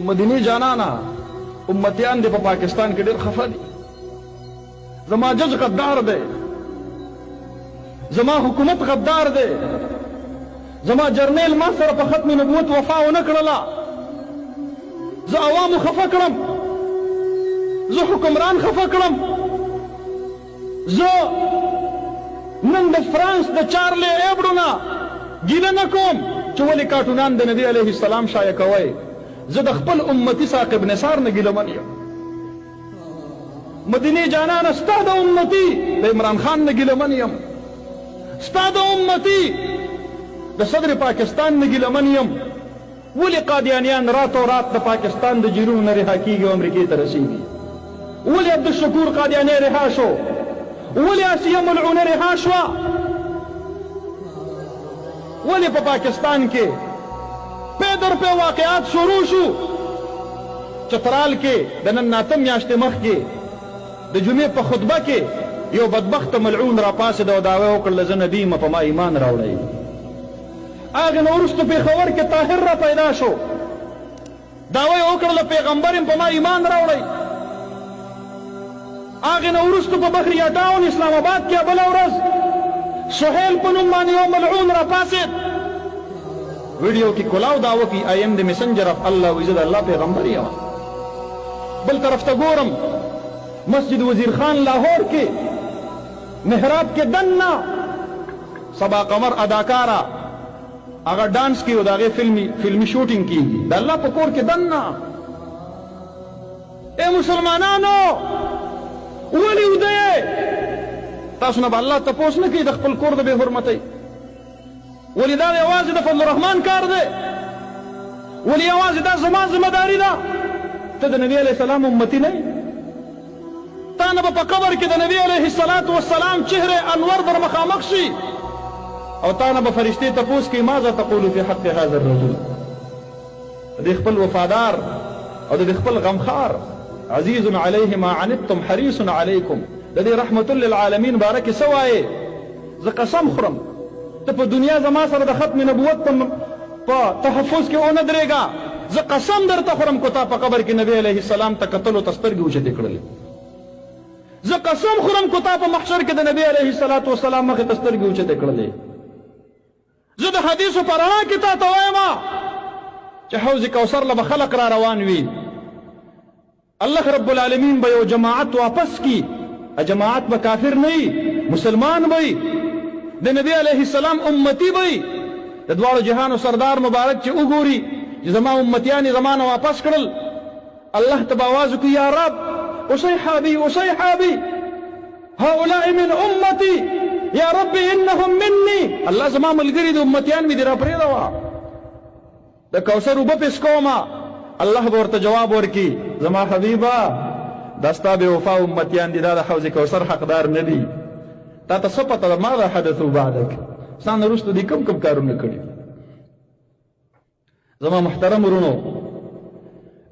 مدینی جانانا امتیان دے پا پاکستان کے دیر خفا دی زما جج غدار دے زما حکومت غدار دے زما جرنیل ما سره په ختم نبوت وفا ونه کړله زه عوامو خفه کړم زه حکمران خفه کړم زه نن د فرانس د چارلی ایبډو نه ګیله نه کوم چې ولې کارټونان د نبي علیه السلام شایع کوئ زه د خپل امتي ثاقب نثار نه ګیلهمن یم مدینې جانانه ستا د امتي د عمران خان نه ګیلهمن یم ستا د امتي د صدر پاکستان نه ګیلهمن یم ولې قادیانیان راتو رات د پاکستان د جیرونو نه رها کیږي او امریکې ته رسیږي ولې عبدالشکور قادیانی رها شو ولې آسیه ملعونه رها شوه ولې په پاکستان کې پی در پی واقعات شروع شو چترال کې د نن اته میاشتې مخکې د جمعې په خطبه کې یو بدبخت ملعون را پاسېد او دعوه وکړله زه نبي یم په ما ایمان راوړئ هغې نه وروسته پېښور کې طاهر را پیدا شو دعوه یې وکړله پیغمبر یم په ما ایمان راوړئ هغې نه وروسته په بحریه ټاون اسلام آباد کې بله ورځ سهیل په نوم باندې یو ملعون را پاسېد ویډیو کې کلاو دعوه کوي آی ایم د میسنجر اف الله وایي زه د الله پیغمبر یم بل طرف ته ګورم مسجد وزیر خان لاهور کې محراب کې دننه صبا قمر اداکاره هغه ډانس کوي او د هغې فلمي شوټینګ کېږي د الله په کور کې دننه ای مسلمانانو ولې وده یې تاسو نه به الله تپوس نه کوي د خپل کور د بې حرمتۍ ولې دا یوازې د فضل الرحمن کار دی ولې یوازې دا زما ذمهداري ده ته د نبي علیه السلام امتي نه یې تا نه به په قبر کې د نبي علیه السلام چهره انور در مخامخ شي او تا نه به فرشتې تپوس کوي ماذا تقول فی حق هذا الرجل د خپل وفادار او د خپل غمخار عزیز علیه ما عنتم حریص علیکم د دې رحمت للعالمین بارکې څه وایې زه قسم خورم ته په دنیا زما سره د ختم نبوت په تحفظ کې ونه درېږه زه قسم درته خورم کو تا په قبر کې نبی علیه السلام ته کتلو ته سترګې اوچتې کړلې زه قسم خورم کو تا په محشر کې د نبی علیه السلام مخې ته سترګې اوچتې کړلې زه د حدیثو په رڼا کې تا ته وایم چې حوض کوثر له به خلق را روان وي الله رب العالمین به یو جماعت واپس کی جماعت به کافر نه وي مسلمان به وي د نبی علیه السلام امتی به وي د دواړو جهانو سردار مبارک چې وګوري چې زما امتیان یې زما نه واپس کړل الله ته به آواز وکړي یا رب اصیحابي اصیحابي هؤلاء من امتي یا رب انهم مني الله زما ملګري د امتیان مې دې را پرېږدوه د کوثر اوبه پې څکومه الله به ورته جواب ورکړي زما حبیبه دا ستا بې وفا امتیان دي دا د حوض کوثر حقدار نه دي تا ته څه پته ده ماذا حدثوا بعدک ستا نه وروسته دي کوم کارونه کړي زما محترم ورونو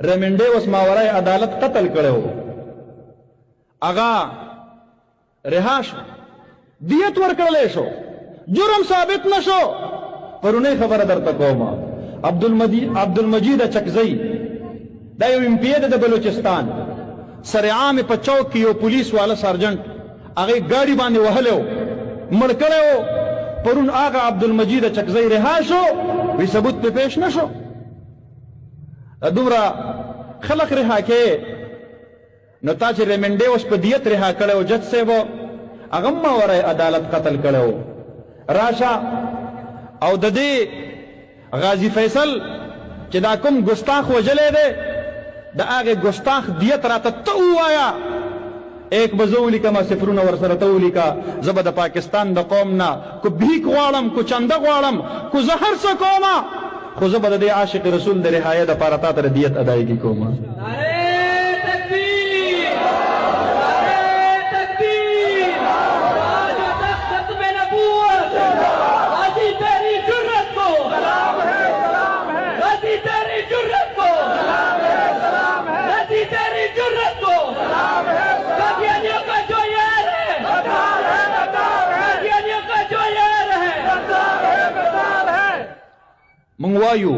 ریمنډیوس ماورای عدالت قتل کړی و هغه رها شو دیت ورکړلی شو جرم ثابت نه شو پرونی خبره درته کومه عبدالمجید چکزی دا یو ایم پی د بلوچستان سرعام په چوک کې یو پولیس والا سرجنټ هغې ګاډي باندې وهلی و مړ کړی و پرون هغه عبدالمجید چکزی رها شو وی ثبوت پې پیش نه شو دومره خلق رها کې نو تا چې ریمنډیوس په دیت رها کړی و جج صاحب هغه ماورای عدالت قتل کړی و راشه او د دې غازی فیصل چې دا کوم ګستاخ وجلی دی د هغې ګستاخ دیت راته ته ووایه ایک به زه ولیکمه صفرونه ورسره ته ولیکه زه به د پاکستان د قوم نه کو بھیک غواړم کو چنده غواړم کو زه هر څه کومه خو زه به د دې عاشق رسول د رهایه دپاره تا ته د دیت ادایګي کومه منگ وایو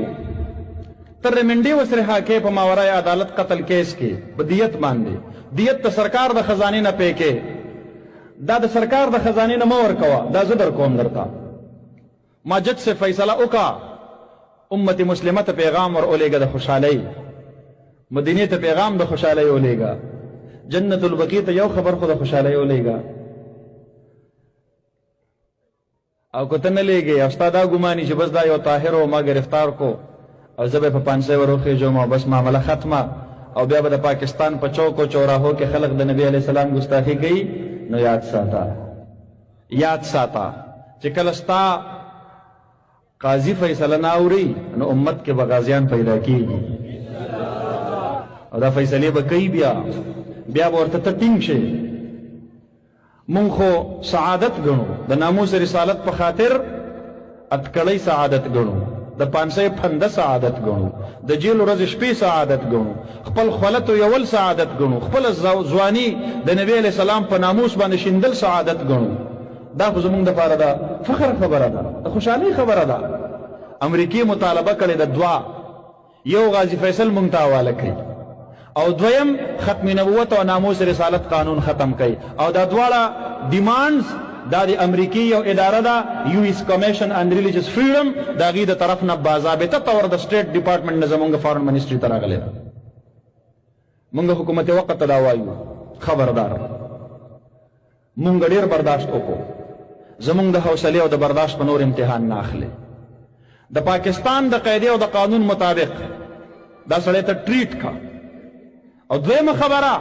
تر منډي وسره کې په ماورای عدالت قتل کیس کې په دیت باندې دیت ته سرکار د خزانه نه پېکې دا د سرکار د خزانه نه مور کوا دا زه در کوم درته ماجد سے فیصله وکا امت مسلمه ته پیغام ور اولېګه د خوشحالۍ مدینه ته پیغام د خوشحالۍ اولېګه جنت البقیع ته یو خبر خو د خوشحالۍ اولېګه او کته نه لېږي استاد ګماني چې بس دا یو طاهر او ما گرفتار کو او زه به په 500 ورخه جو ما بس معاملہ ختمه او بیا به د پاکستان په چوکو چوراهو کې خلق د نبی علی السلام ګستاخی کوي نو یاد ساته چې کله ستا قاضي فیصله ناوري نو امت کې بغازیان پیدا کیږي او دا فیصله به کوي بیا ورته ته ټینګ شي مونږ خو سعادت ګڼو د ناموس رسالت په خاطر اتکړی سعادت ګڼو د 500 فنده سعادت ګڼو د جیل ورځ شپې سعادت ګڼو خپل خلت یول سعادت ګڼو خپل ځواني د نبی علیہ السلام په ناموس باندې شیندل سعادت ګڼو دا خو زمونږ د پاره ده فخر خبره ده د خوشحالۍ خبره ده امریکای مطالبه کړې د دعا یو غازی فیصل مونږ ته حواله کړي او دویم ختم نبوت او ناموس رسالت قانون ختم کړي او دا دواړه ډیمانډز دا د امریکای یو اداره ده U S commission on religious freedom دا غي د طرف نه باضابطه تور د سټیټ ډپارټمنټ نه زمونږ فارن منیسټری ته راغلی مونږ حکومت وقت ته دا وایو خبردار مونږ ډیر برداشت وکړو زمونږ د حوصله او د برداشت په نور امتحان نه اخلي د پاکستان د قاعده او د قانون مطابق دا سړی ته ټریټ کا او دویمه خبره